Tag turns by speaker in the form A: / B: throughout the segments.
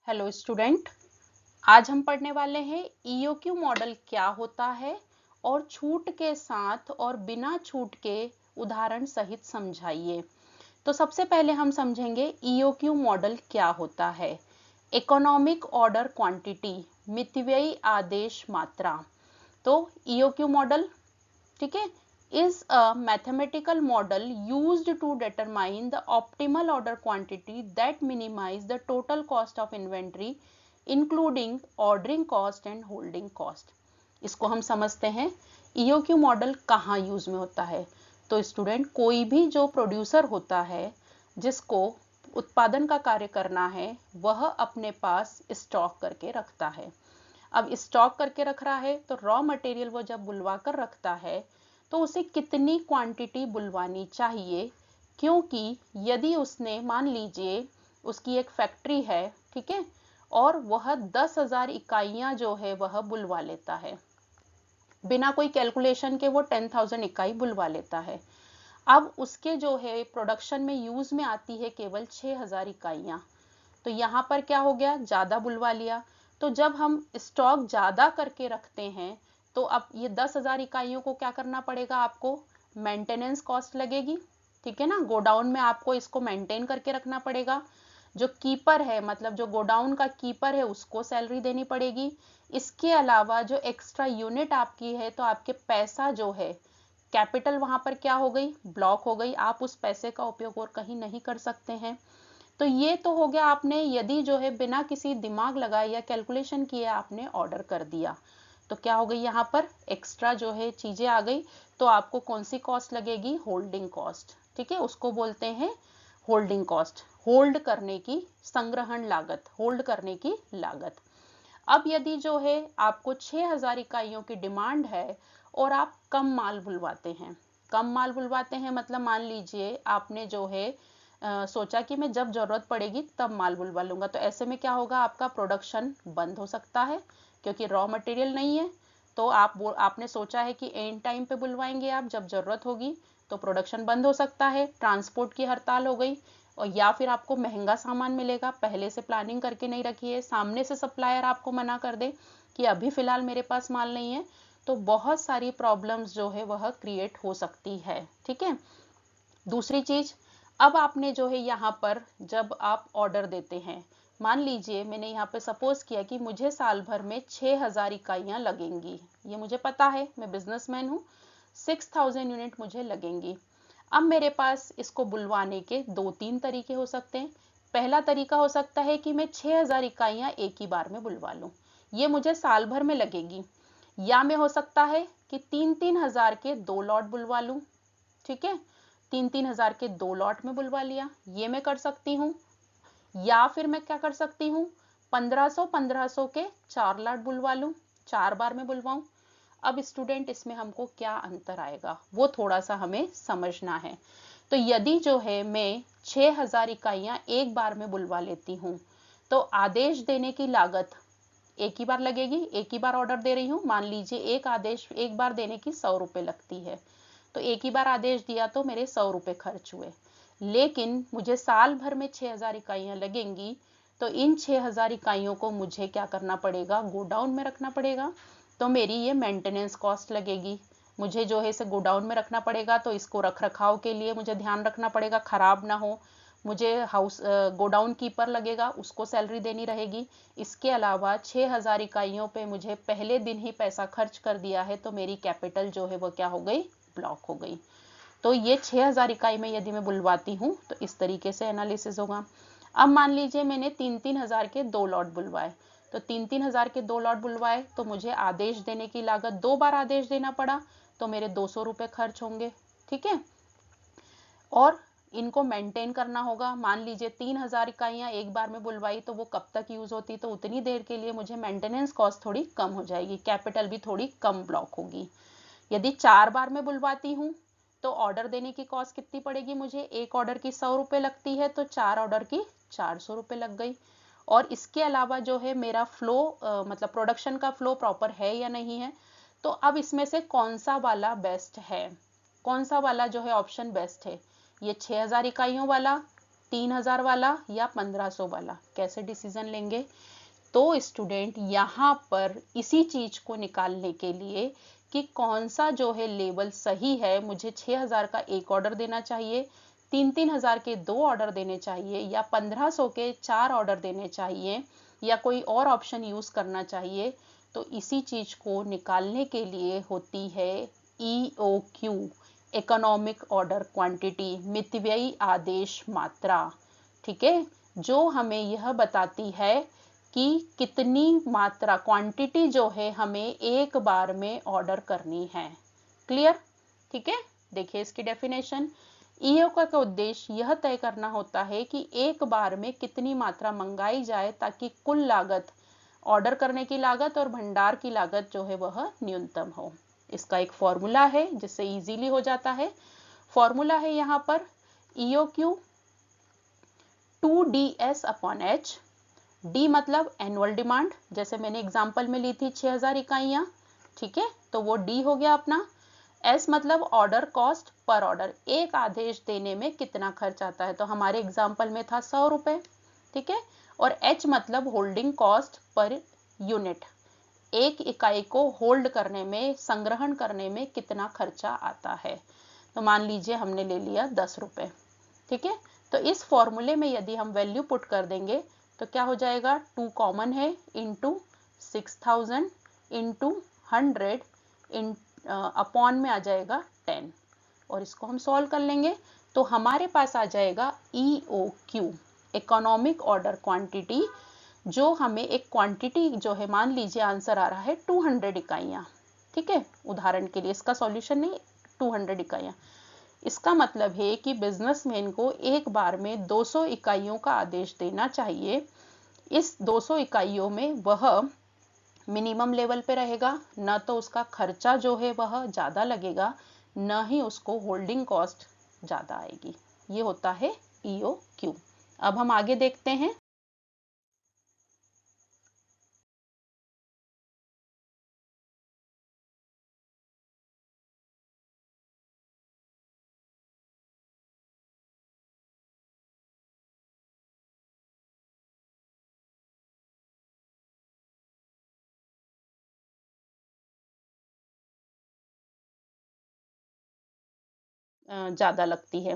A: Hello student. आज हम पढ़ने वाले हैं ईओक्यू मॉडल क्या होता है और छूट के साथ और बिना छूट के उदाहरण सहित समझाइए। तो सबसे पहले हम समझेंगे ईओक्यू मॉडल क्या होता है। इकोनॉमिक ऑर्डर क्वांटिटी, मितव्ययी आदेश मात्रा। तो ईओक्यू मॉडल, ठीक है, is a mathematical model used to determine the optimal order quantity that minimize the total cost of inventory including ordering cost and holding cost। इसको हम समझते हैं ईओक्यू मॉडल कहाँ यूज में होता है। तो स्टूडेंट, कोई भी जो प्रोड्यूसर होता है जिसको उत्पादन का कार्य करना है वह अपने पास स्टॉक करके रखता है। अब स्टॉक करके रख रहा है तो रॉ मटेरियल वो जब बुलवा कर रखता है तो उसे कितनी क्वांटिटी बुलवानी चाहिए, क्योंकि यदि उसने, मान लीजिए उसकी एक फैक्ट्री है, ठीक है, और वह 10,000 इकाइयां जो है वह बुलवा लेता है, बिना कोई कैलकुलेशन के वो 10,000 इकाई बुलवा लेता है। अब उसके जो है प्रोडक्शन में यूज में आती है केवल 6,000 इकाइयां। तो यहाँ पर क्या हो गया, ज्यादा बुलवा लिया। तो जब हम स्टॉक ज्यादा करके रखते हैं तो अब ये 10,000 इकाइयों को क्या करना पड़ेगा, आपको मेंटेनेंस कॉस्ट लगेगी, ठीक है ना। गोडाउन में आपको इसको मेंटेन करके रखना पड़ेगा। जो कीपर है, मतलब जो गोडाउन का कीपर है, उसको सैलरी देनी पड़ेगी। इसके अलावा जो एक्स्ट्रा यूनिट आपकी है तो आपके पैसा जो है, कैपिटल वहां पर क्या हो गई, ब्लॉक हो गई। आप उस पैसे का उपयोग और कहीं नहीं कर सकते हैं। तो ये तो हो गया, आपने यदि जो है बिना किसी दिमाग लगाए या कैलकुलेशन किए आपने ऑर्डर कर दिया तो क्या हो गई, यहाँ पर एक्स्ट्रा जो है चीजें आ गई। तो आपको कौन सी कॉस्ट लगेगी, होल्डिंग कॉस्ट, ठीक है, उसको बोलते हैं होल्डिंग कॉस्ट, होल्ड करने की, संग्रहण लागत, होल्ड करने की लागत। अब यदि जो है आपको 6,000 इकाइयों की डिमांड है और आप कम माल बुलवाते हैं, कम माल बुलवाते हैं मतलब मान लीजिए आपने जो है सोचा कि मैं जब जरूरत पड़ेगी तब माल बुलवा लूंगा, तो ऐसे में क्या होगा, आपका प्रोडक्शन बंद हो सकता है क्योंकि रॉ मटेरियल नहीं है। तो आपने सोचा है कि एंड टाइम पे बुलवाएंगे आप जब जरूरत होगी, तो प्रोडक्शन बंद हो सकता है, ट्रांसपोर्ट की हड़ताल हो गई, और या फिर आपको महंगा सामान मिलेगा, पहले से प्लानिंग करके नहीं रखी है, सामने से सप्लायर आपको मना कर दे कि अभी फिलहाल मेरे पास माल नहीं है। तो बहुत सारी प्रॉब्लम्स जो है वह क्रिएट हो सकती है, ठीक है। दूसरी चीज, अब आपने जो है यहाँ पर जब आप ऑर्डर देते हैं, मान लीजिए मैंने यहाँ पे सपोज किया कि मुझे साल भर में 6,000 इकाइयां लगेंगी, ये मुझे पता है, मैं बिजनेसमैन हूँ, 6,000 यूनिट मुझे लगेंगी। अब मेरे पास इसको बुलवाने के दो तीन तरीके हो सकते हैं। पहला तरीका हो सकता है कि मैं 6,000 इकाइयां एक ही बार में बुलवा लूं, ये मुझे साल भर में लगेगी। या मैं हो सकता है कि 3-3 हजार के 2 लॉट बुलवा लूं, ठीक है, 3-3 हजार के 2 लॉट में बुलवा लिया, ये मैं कर सकती हूँ। या फिर मैं क्या कर सकती हूँ, 1,500-1,500 के 4 लॉट बुलवा लूं, 4 बार में बुलवाऊं। अब स्टूडेंट, इसमें हमको क्या अंतर आएगा वो थोड़ा सा हमें समझना है। तो यदि जो है मैं 6,000 इकाइयां एक बार में बुलवा लेती हूँ तो आदेश देने की लागत एक ही बार लगेगी, एक ही बार ऑर्डर दे रही हूँ, मान लीजिए एक आदेश एक बार देने की 100 रुपए लगती है, तो एक ही बार आदेश दिया तो मेरे 100 रुपए खर्च हुए। लेकिन मुझे साल भर में 6,000 इकाइयां लगेंगी, तो इन 6,000 इकाइयों को मुझे क्या करना पड़ेगा, गोडाउन में रखना पड़ेगा। तो मेरी ये मेंटेनेंस कॉस्ट लगेगी, मुझे जो है इसे गोडाउन में रखना पड़ेगा, तो इसको रख रखाव के लिए मुझे ध्यान रखना पड़ेगा खराब ना हो। मुझे हाउस गोडाउन कीपर लगेगा, उसको सैलरी देनी रहेगी। इसके अलावा 6,000 इकाइयों पे मुझे पहले दिन ही पैसा खर्च कर दिया है, तो मेरी कैपिटल जो है वो क्या हो गई, ब्लॉक हो गई। तो ये 6,000 इकाई में यदि मैं बुलवाती हूँ तो इस तरीके से एनालिसिस होगा। अब मान लीजिए मैंने 3-3 हजार के 2 लॉट बुलवाए, तो 3-3 हजार के 2 लॉट बुलवाए तो मुझे आदेश देने की लागत, 2 बार आदेश देना पड़ा, तो मेरे 200 रुपए खर्च होंगे, ठीक है। और इनको मेंटेन करना होगा, मान लीजिए 3,000 इकाइयां एक बार में बुलवाई तो वो कब तक यूज होती, तो उतनी देर के लिए मुझे मेंटेनेंस कॉस्ट थोड़ी कम हो जाएगी, कैपिटल भी थोड़ी कम ब्लॉक होगी। यदि 4 बार में बुलवाती हूँ तो ऑर्डर देने की कॉस्ट कितनी पड़ेगी, मुझे एक ऑर्डर की 100 रुपए लगती है, तो 4 ऑर्डर की 400 रुपए लग गई। और इसके अलावा जो है मेरा फ्लो मतलब प्रोडक्शन का फ्लो प्रॉपर है या नहीं है। तो अब इसमें से कौन सा वाला बेस्ट है, कौन सा वाला जो है ऑप्शन बेस्ट है, ये 6,000 इकाइयों वाला, 3000 वाला या 1500 वाला, कैसे डिसीजन लेंगे? तो स्टूडेंट यहाँ पर इसी चीज को निकालने के लिए कि कौन सा जो है लेवल सही है, मुझे 6000 का एक ऑर्डर देना चाहिए, 3000 के 2 ऑर्डर देने चाहिए, या 1500 के 4 ऑर्डर देने चाहिए, या कोई और ऑप्शन यूज करना चाहिए। तो इसी चीज को निकालने के लिए होती है EOQ, इकोनॉमिक ऑर्डर क्वांटिटी, मितव्ययी आदेश मात्रा। ठीक है, जो हमें यह बताती है कि कितनी मात्रा, क्वांटिटी जो है हमें एक बार में ऑर्डर करनी है। क्लियर? ठीक है, देखिए इसकी डेफिनेशन। EOQ का उद्देश्य यह तय करना होता है कि एक बार में कितनी मात्रा मंगाई जाए ताकि कुल लागत, ऑर्डर करने की लागत और भंडार की लागत जो है वह न्यूनतम हो। इसका एक फॉर्मूला है जिससे इजीली हो जाता है। फॉर्मूला है यहाँ पर EOQ 2DS/H। डी मतलब एनुअल डिमांड, जैसे मैंने एग्जांपल में ली थी 6000 इकाइयां। ठीक है, तो वो डी हो गया अपना। एस मतलब ऑर्डर कॉस्ट पर ऑर्डर, एक आदेश देने में कितना खर्च आता है, तो हमारे एग्जांपल में था 100 रुपए। ठीक है, और एच मतलब होल्डिंग कॉस्ट पर यूनिट, एक इकाई को होल्ड करने में, संग्रहण करने में कितना खर्चा आता है। तो मान लीजिए हमने ले लिया 10 रुपए। ठीक है, तो इस फॉर्मूले में यदि हम वैल्यू पुट कर देंगे तो क्या हो जाएगा, 2 कॉमन है, इंटू 6000 इंटू 100 अपॉन में आ जाएगा 10, और इसको हम सॉल्व कर लेंगे तो हमारे पास आ जाएगा EOQ, इकोनॉमिक ऑर्डर क्वांटिटी, जो हमें एक क्वांटिटी जो है, मान लीजिए आंसर आ रहा है 200 इकाइयां। ठीक है, उदाहरण के लिए इसका सॉल्यूशन नहीं, 200 इकाइयां। इसका मतलब है कि बिजनेसमैन को एक बार में 200 इकाइयों का आदेश देना चाहिए। इस 200 इकाइयों में वह मिनिमम लेवल पे रहेगा, न तो उसका खर्चा जो है वह ज़्यादा लगेगा, न ही उसको होल्डिंग कॉस्ट ज़्यादा आएगी। ये होता है EOQ। अब हम आगे देखते हैं। ज़्यादा लगती है।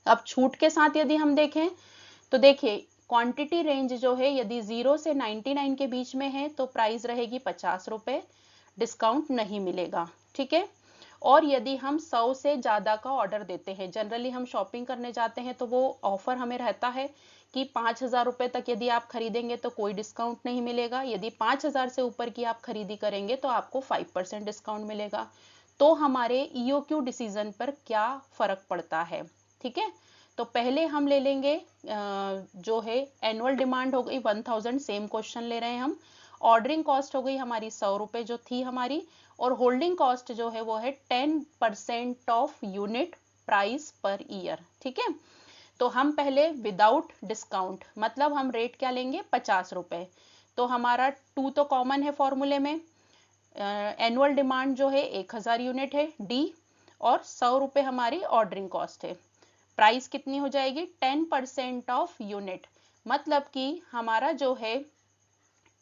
A: अब छूट के साथ यदि हम देखें तो देखिए क्वांटिटी रेंज जो है यदि 0 से 99 के बीच में है तो प्राइस रहेगी 50 रुपए, डिस्काउंट नहीं मिलेगा। ठीक है, और यदि हम 100 से ज़्यादा का ऑर्डर देते हैं, जनरली हम शॉपिंग करने जाते हैं तो वो ऑफर हमें रहता है कि 5000 रुपए तक यदि आप खरीदेंगे तो कोई डिस्काउंट नहीं मिलेगा, यदि 5000 से ऊपर की आप खरीदी करेंगे तो आपको 5% डिस्काउंट मिलेगा। तो हमारे EOQ डिसीजन पर क्या फर्क पड़ता है? ठीक है, तो पहले हम ले लेंगे जो है एनुअल डिमांड हो गई 1000, सेम क्वेश्चन ले रहे हैं हम। ऑर्डरिंग कॉस्ट हो गई हमारी 100 रुपए जो थी हमारी, और होल्डिंग कॉस्ट जो है वो है 10% of unit price per year. ठीक है, तो हम पहले विदाउट डिस्काउंट मतलब हम रेट क्या लेंगे, 50 रुपए। तो हमारा 2 तो कॉमन है फॉर्मूले में, एनुअल डिमांड जो है 1000 यूनिट है डी, और 100 रुपए हमारी ऑर्डरिंग कॉस्ट है। प्राइस कितनी हो जाएगी, 10% ऑफ यूनिट, मतलब कि हमारा जो है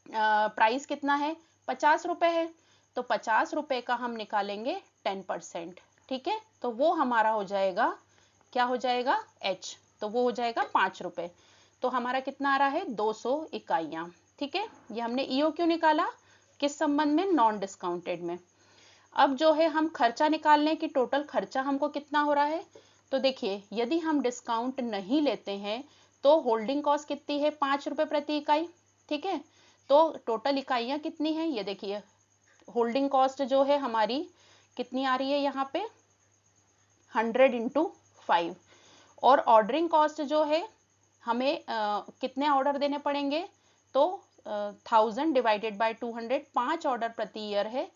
A: प्राइस कितना है, 50 रुपए है, तो 50 रुपए का हम निकालेंगे 10%। ठीक है, तो वो हमारा हो जाएगा, क्या हो जाएगा, H, तो वो हो जाएगा 5 रुपए। तो हमारा कितना आ रहा है, 200 इकाइयां। ठीक है, ये हमने EOQ निकाला किस संबंध में, नॉन डिस्काउंटेड में। अब जो है हम खर्चा निकाल लें कि टोटल खर्चा हमको कितना हो रहा है। तो देखिए यदि हम डिस्काउंट नहीं लेते हैं तो होल्डिंग कॉस्ट कितनी है, 5 रुपए प्रति इकाई। ठीक है, तो टोटल इकाइयां कितनी है, ये देखिए होल्डिंग कॉस्ट जो है हमारी कितनी आ रही है यहाँ पे, 100 इंटू 5, और ऑर्डरिंग कॉस्ट जो है हमें कितने ऑर्डर देने पड़ेंगे, तो 1000 डिवाइडेड बाय 200, 5 ऑर्डर प्रति ईयर है,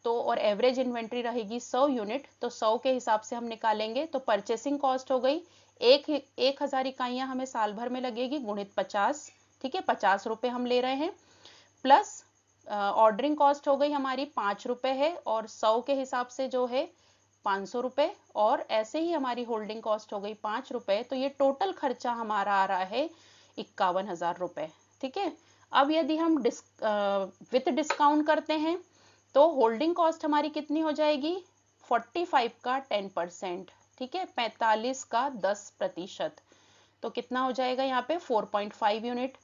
A: तो और एवरेज इन्वेंट्री रहेगी 100 यूनिट, तो 100 के हिसाब से हम निकालेंगे। तो परचेसिंग कॉस्ट हो गई 1000 इकाइयां हमें साल भर में लगेगी गुणित 50। ठीक है, 50 रुपए हम ले रहे हैं, प्लस ऑर्डरिंग कॉस्ट हो गई हमारी 5 रुपए है, और 100 के हिसाब से जो है 500 रुपए, और ऐसे ही हमारी होल्डिंग कॉस्ट हो गई 5 रुपए, तो ये टोटल खर्चा हमारा आ रहा है 51,000 रुपए। ठीक है। अब यदि हम विथ डिस्काउंट करते हैं तो होल्डिंग कॉस्ट हमारी कितनी हो जाएगी, 45 का 10%, ठीक है, 45 का 10%, तो कितना हो जाएगा यहाँ पे 4.5 यूनिट।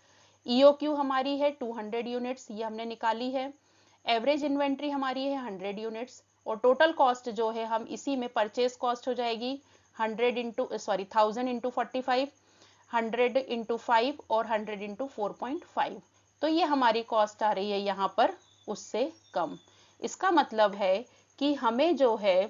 A: ईओक्यू हमारी है 200 यूनिट्स, ये हमने निकाली है। एवरेज इन्वेंट्री हमारी है 100 यूनिट्स, और टोटल कॉस्ट जो है हम इसी में परचेज कॉस्ट हो जाएगी 1000 इंटू 45, 100 इंटू 5 और 100 इंटू 4.5, तो ये हमारी कॉस्ट आ रही है यहाँ पर उससे कम। इसका मतलब है कि हमें जो है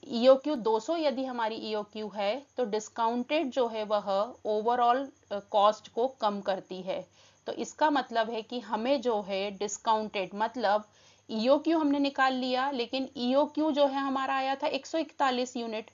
A: ईओक्यू 200 यदि हमारी ईओक्यू है तो डिस्काउंटेड जो है वह ओवरऑल कॉस्ट को कम करती है। तो इसका मतलब है कि हमें जो है डिस्काउंटेड मतलब ईओक्यू हमने निकाल लिया, लेकिन ईओक्यू जो है हमारा आया था 141 यूनिट,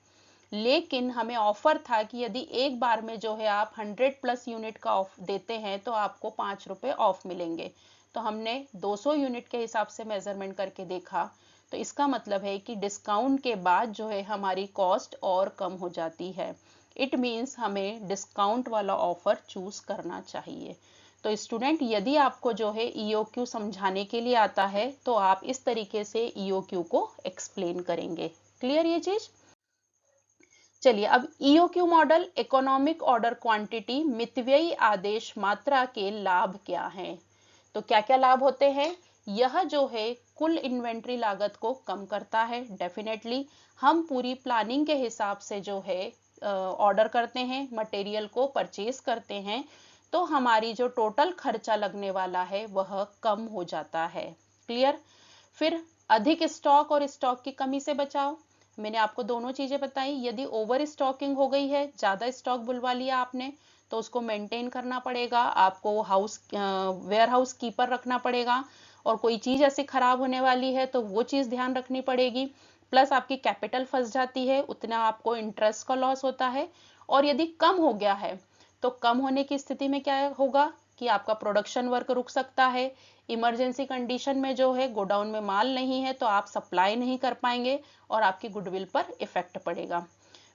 A: लेकिन हमें ऑफर था कि यदि एक बार में जो है आप 100 प्लस यूनिट का ऑफ देते हैं तो आपको 5 रुपए ऑफ मिलेंगे। तो हमने 200 यूनिट के हिसाब से मेजरमेंट करके देखा, तो इसका मतलब है कि डिस्काउंट के बाद जो है हमारी कॉस्ट और कम हो जाती है। इट मीन्स हमें डिस्काउंट वाला ऑफर चूज करना चाहिए। तो स्टूडेंट, यदि आपको जो है ईओक्यू समझाने के लिए आता है तो आप इस तरीके से ईओक्यू को एक्सप्लेन करेंगे। क्लियर ये चीज? चलिए, अब EOQ model, economic order quantity, मितव्ययी आदेश मात्रा के लाभ क्या हैं? तो क्या क्या लाभ होते हैं? यह जो है कुल इन्वेंट्री लागत को कम करता है। डेफिनेटली हम पूरी प्लानिंग के हिसाब से जो है ऑर्डर करते हैं, मटेरियल को परचेज करते हैं, तो हमारी जो टोटल खर्चा लगने वाला है वह कम हो जाता है। क्लियर? फिर अधिक स्टॉक और स्टॉक की कमी से बचाव, मैंने आपको दोनों चीजें बताई। यदि ओवर स्टॉकिंग हो गई है, ज्यादा स्टॉक बुलवा लिया आपने, तो उसको मेंटेन करना पड़ेगा आपको, वेयर हाउस कीपर रखना पड़ेगा, और कोई चीज ऐसी खराब होने वाली है तो वो चीज ध्यान रखनी पड़ेगी। प्लस आपकी कैपिटल फंस जाती है, उतना आपको इंटरेस्ट का लॉस होता है। और यदि कम हो गया है तो कम होने की स्थिति में क्या होगा कि आपका प्रोडक्शन वर्क रुक सकता है। इमरजेंसी कंडीशन में जो है गोडाउन में माल नहीं है तो आप सप्लाई नहीं कर पाएंगे और आपकी गुडविल पर इफेक्ट पड़ेगा।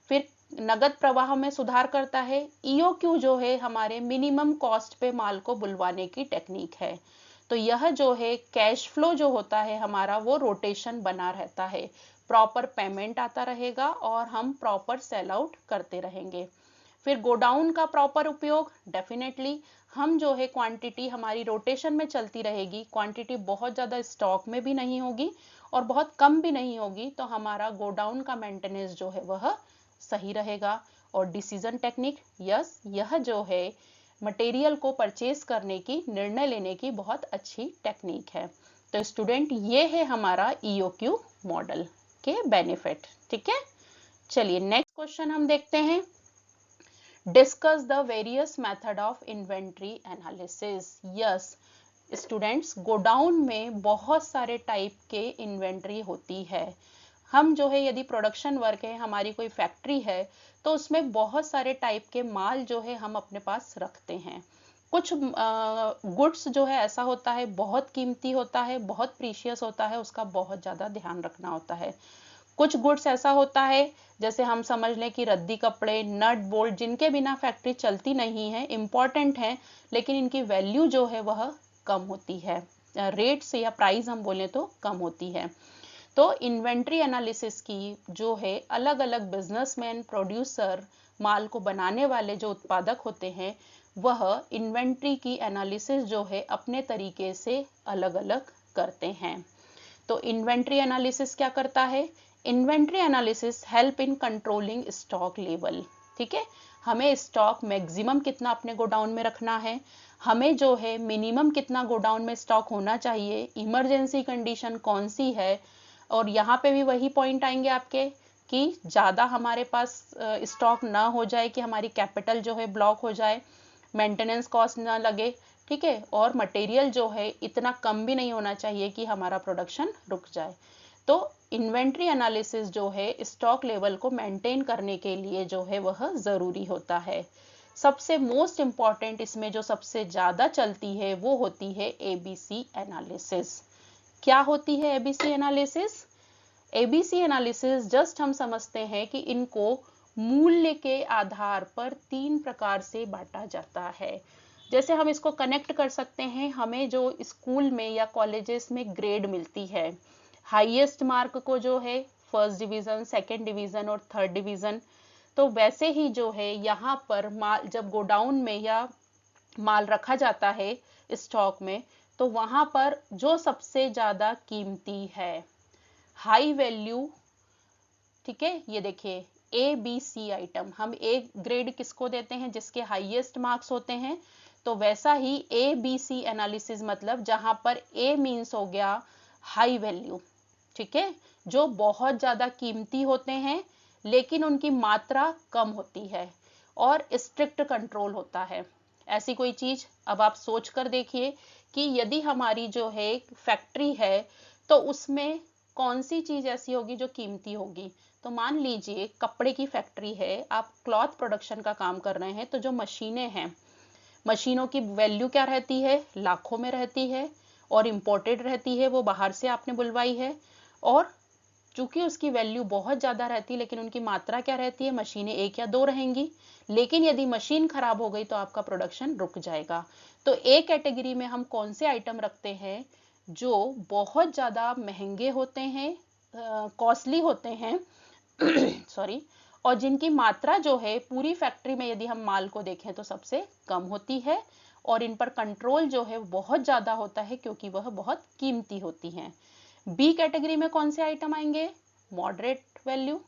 A: फिर नगद प्रवाह में सुधार करता है। ईओक्यू जो है हमारे मिनिमम कॉस्ट पे माल को बुलवाने की टेक्निक है। तो यह जो है कैश फ्लो जो होता है हमारा, वो रोटेशन बना रहता है, प्रॉपर पेमेंट आता रहेगा और हम प्रॉपर सेल आउट करते रहेंगे। फिर गोडाउन का प्रॉपर उपयोग, डेफिनेटली हम जो है क्वांटिटी हमारी रोटेशन में चलती रहेगी, क्वांटिटी बहुत ज्यादा स्टॉक में भी नहीं होगी और बहुत कम भी नहीं होगी, तो हमारा गोडाउन का मेंटेनेंस जो है वह सही रहेगा। और डिसीजन टेक्निक, यस, यह जो है मटेरियल को परचेज करने की, निर्णय लेने की बहुत अच्छी टेक्निक है। तो स्टूडेंट, ये है हमारा ईओक्यू मॉडल के बेनिफिट। ठीक है। चलिए नेक्स्ट क्वेश्चन हम देखते हैं। Discuss the various method of inventory analysis. Yes students, godown में बहुत सारे टाइप के इन्वेंट्री होती है। हम जो है यदि प्रोडक्शन वर्क है, हमारी कोई फैक्ट्री है, तो उसमें बहुत सारे टाइप के माल जो है हम अपने पास रखते हैं। कुछ गुड्स जो है ऐसा होता है बहुत कीमती होता है, बहुत प्रीशियस होता है, उसका बहुत ज्यादा ध्यान रखना होता है। कुछ गुड्स ऐसा होता है जैसे हम समझ लें कि रद्दी कपड़े, नट बोल्ट, जिनके बिना फैक्ट्री चलती नहीं है, इंपॉर्टेंट है, लेकिन इनकी वैल्यू जो है वह कम होती है, रेट से या प्राइस हम बोले तो कम होती है। तो इन्वेंट्री एनालिसिस की जो है अलग अलग बिजनेसमैन, प्रोड्यूसर, माल को बनाने वाले जो उत्पादक होते हैं, वह इन्वेंट्री की एनालिसिस जो है अपने तरीके से अलग अलग करते हैं। तो इन्वेंट्री एनालिसिस क्या करता है? Inventory analysis help in controlling stock level. ठीक है, हमें स्टॉक मैक्सिमम कितना अपने गोडाउन में रखना है, हमें जो है मिनिमम कितना गोडाउन में स्टॉक होना चाहिए, इमरजेंसी कंडीशन कौन सी है, और यहाँ पे भी वही पॉइंट आएंगे आपके कि ज्यादा हमारे पास स्टॉक ना हो जाए कि हमारी कैपिटल जो है ब्लॉक हो जाए, मेंटेनेंस कॉस्ट ना लगे, ठीक है, और मटेरियल जो है इतना कम भी नहीं होना चाहिए कि हमारा प्रोडक्शन रुक जाए। तो इन्वेंट्री एनालिसिस जो है स्टॉक लेवल को मेंटेन करने के लिए जो है वह जरूरी होता है। सबसे मोस्ट इंपॉर्टेंट इसमें जो सबसे ज्यादा चलती है वो होती है एबीसी एनालिसिस। क्या होती है ABC analysis? ABC analysis just हम समझते हैं कि इनको मूल्य के आधार पर 3 प्रकार से बांटा जाता है। जैसे हम इसको कनेक्ट कर सकते हैं, हमें जो स्कूल में या कॉलेजेस में ग्रेड मिलती है, हाईएस्ट मार्क को जो है फर्स्ट डिवीजन, सेकंड डिवीजन और थर्ड डिवीजन, तो वैसे ही जो है यहाँ पर माल जब गोडाउन में या माल रखा जाता है स्टॉक में, तो वहां पर जो सबसे ज्यादा कीमती है, हाई वैल्यू, ठीक है, ये देखिए ए बी सी आइटम, हम ए ग्रेड किसको देते हैं, जिसके हाईएस्ट मार्क्स होते हैं। तो वैसा ही ए बी सी एनालिसिस मतलब जहां पर ए मीन्स हो गया हाई वैल्यू, ठीक है, जो बहुत ज्यादा कीमती होते हैं लेकिन उनकी मात्रा कम होती है और स्ट्रिक्ट कंट्रोल होता है। ऐसी कोई चीज अब आप सोच कर देखिए कि यदि हमारी जो है फैक्ट्री है तो उसमें कौन सी चीज ऐसी होगी जो कीमती होगी। तो मान लीजिए कपड़े की फैक्ट्री है, आप क्लॉथ प्रोडक्शन का काम कर रहे हैं, तो जो मशीनें हैं, मशीनों की वैल्यू क्या रहती है, लाखों में रहती है और इंपोर्टेड रहती है, वो बाहर से आपने बुलवाई है। और चूंकि उसकी वैल्यू बहुत ज्यादा रहती है लेकिन उनकी मात्रा क्या रहती है, मशीनें 1 या 2 रहेंगी। लेकिन यदि मशीन खराब हो गई तो आपका प्रोडक्शन रुक जाएगा। तो ए कैटेगरी में हम कौन से आइटम रखते हैं जो बहुत ज्यादा महंगे होते हैं, कॉस्टली होते हैं सॉरी, और जिनकी मात्रा जो है पूरी फैक्ट्री में यदि हम माल को देखें तो सबसे कम होती है और इन पर कंट्रोल जो है बहुत ज्यादा होता है क्योंकि वह बहुत कीमती होती हैं। बी कैटेगरी में कौन से आइटम आएंगे, मॉडरेट वैल्यू।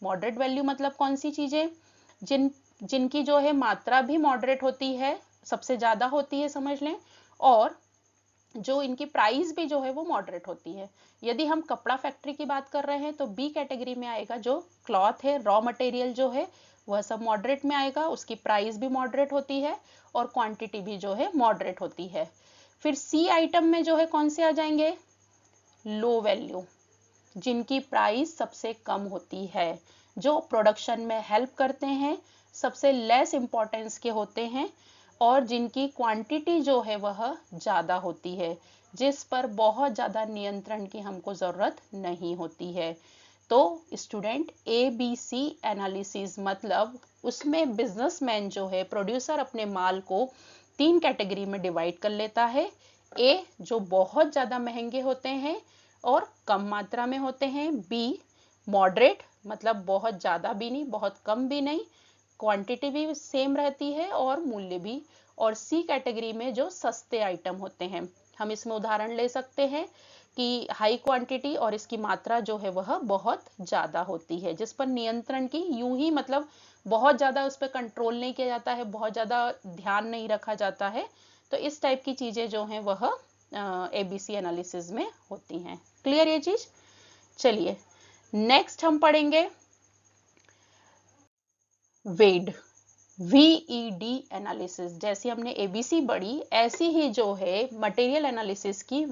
A: मॉडरेट वैल्यू मतलब कौन सी चीजें, जिनकी जो है मात्रा भी मॉडरेट होती है, सबसे ज्यादा होती है समझ लें, और जो इनकी प्राइस भी जो है वो मॉडरेट होती है। यदि हम कपड़ा फैक्ट्री की बात कर रहे हैं तो बी कैटेगरी में आएगा जो क्लॉथ है, रॉ मटेरियल जो है वह सब मॉडरेट में आएगा, उसकी प्राइस भी मॉडरेट होती है और क्वांटिटी भी जो है मॉडरेट होती है। फिर सी आइटम में जो है कौन से आ जाएंगे, लो वैल्यू, जिनकी प्राइस सबसे कम होती है, जो प्रोडक्शन में हेल्प करते हैं, सबसे लेस इंपॉर्टेंस के होते हैं और जिनकी क्वांटिटी जो है वह ज्यादा होती है, जिस पर बहुत ज्यादा नियंत्रण की हमको जरूरत नहीं होती है। तो student A B C analysis मतलब उसमें बिजनेसमैन जो है, प्रोड्यूसर अपने माल को 3 कैटेगरी में डिवाइड कर लेता है। ए जो बहुत ज्यादा महंगे होते हैं और कम मात्रा में होते हैं, बी मॉडरेट मतलब बहुत ज्यादा भी नहीं बहुत कम भी नहीं, क्वांटिटी भी सेम रहती है और मूल्य भी, और सी कैटेगरी में जो सस्ते आइटम होते हैं। हम इसमें उदाहरण ले सकते हैं कि हाई क्वांटिटी और इसकी मात्रा जो है वह बहुत ज्यादा होती है, जिस पर नियंत्रण की यूं ही मतलब बहुत ज्यादा उस पर कंट्रोल नहीं किया जाता है, बहुत ज्यादा ध्यान नहीं रखा जाता है। तो इस टाइप की चीजें जो हैं वह एबीसी एनालिसिस में होती हैं। क्लियर ये चीज। चलिए नेक्स्ट हम पढ़ेंगे वेड, वीईडी एनालिसिस। जैसे हमने एबीसी पढ़ी ऐसी ही जो है मटेरियल एनालिसिस की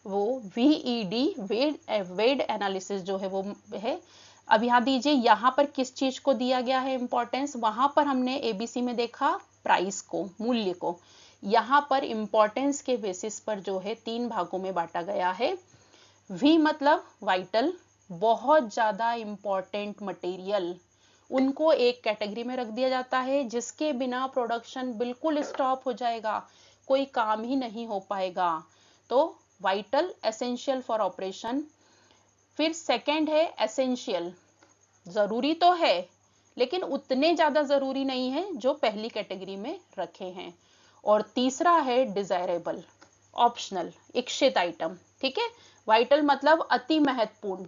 A: वो वीईडी वेड एनालिसिस जो है वो है। अब यहाँ दीजिए, यहाँ पर किस चीज को दिया गया है इंपॉर्टेंस, वहां पर हमने एबीसी में देखा प्राइस को, मूल्य को। यहाँ पर इंपॉर्टेंस के बेसिस पर जो है 3 भागों में बांटा गया है। वी मतलब वाइटल, बहुत ज्यादा इंपॉर्टेंट मटेरियल, उनको एक कैटेगरी में रख दिया जाता है जिसके बिना प्रोडक्शन बिल्कुल स्टॉप हो जाएगा, कोई काम ही नहीं हो पाएगा। तो वाइटल, एसेंशियल फॉर ऑपरेशन। फिर सेकंड है एसेंशियल, जरूरी तो है लेकिन उतने ज्यादा जरूरी नहीं है जो पहली कैटेगरी में रखे हैं। और तीसरा है डिजायरेबल, ऑप्शनल, इच्छित आइटम, ठीक है। वाइटल मतलब अति महत्वपूर्ण,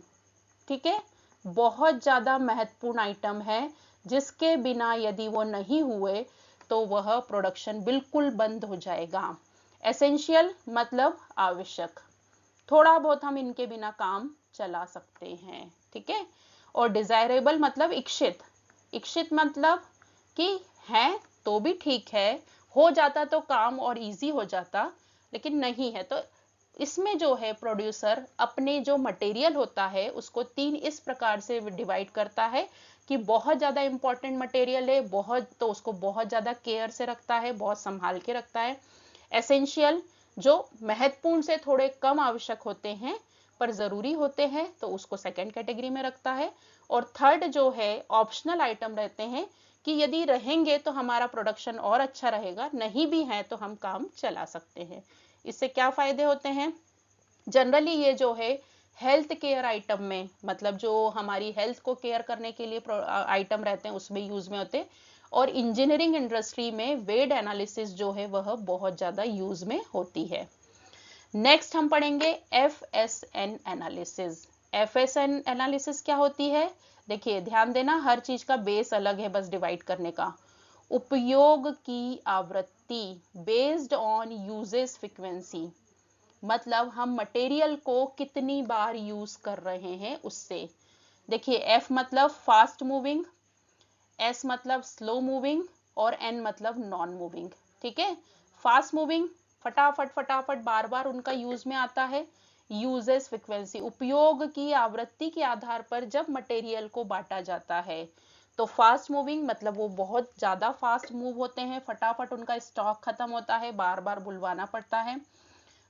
A: ठीक है, बहुत ज्यादा महत्वपूर्ण आइटम है जिसके बिना यदि वो नहीं हुए तो वह प्रोडक्शन बिल्कुल बंद हो जाएगा। एसेंशियल मतलब आवश्यक, थोड़ा बहुत हम इनके बिना काम चला सकते हैं, ठीक है। और डिजायरेबल मतलब इच्छित, इच्छित मतलब कि है तो भी ठीक है, हो जाता तो काम और इजी हो जाता, लेकिन नहीं है तो इसमें जो है प्रोड्यूसर अपने जो मटेरियल होता है उसको 3 इस प्रकार से डिवाइड करता है कि बहुत ज्यादा इंपॉर्टेंट मटेरियल है, बहुत तो उसको बहुत ज्यादा केयर से रखता है, बहुत संभाल के रखता है। एसेंशियल जो महत्वपूर्ण से थोड़े कम आवश्यक होते हैं पर जरूरी होते हैं तो उसको सेकंड कैटेगरी में रखता है। और थर्ड जो है ऑप्शनल आइटम रहते हैं कि यदि रहेंगे तो हमारा प्रोडक्शन और अच्छा रहेगा, नहीं भी है तो हम काम चला सकते हैं। इससे क्या फायदे होते हैं? जनरली ये जो है हेल्थ केयर आइटम में, मतलब जो हमारी हेल्थ को केयर करने के लिए आइटम रहते हैं उसमें यूज में होते हैं। और इंजीनियरिंग इंडस्ट्री में वेट एनालिसिस जो है वह बहुत ज्यादा यूज में होती है। नेक्स्ट हम पढ़ेंगे FSN एनालिसिस। FSN एनालिसिस क्या होती है? देखिए ध्यान देना, हर चीज का बेस अलग है, बस डिवाइड करने का। उपयोग की आवृत्ति बेस्ड ऑन यूजेस फ्रीक्वेंसी, मतलब हम मटेरियल को कितनी बार यूज कर रहे हैं उससे। देखिए F मतलब फास्ट मूविंग, S मतलब स्लो मूविंग और N मतलब नॉन मूविंग। ठीक है, फास्ट मूविंग फटाफट फटाफट बार बार उनका यूज में आता है। यूजेस फ्रीक्वेंसी उपयोग की आवृत्ति के आधार पर जब मटेरियल को बांटा जाता है। तो फास्ट मूविंग मतलब वो बहुत ज्यादा फास्ट मूव होते हैं, फटाफट उनका स्टॉक खत्म होता है, बार बार बुलवाना पड़ता है।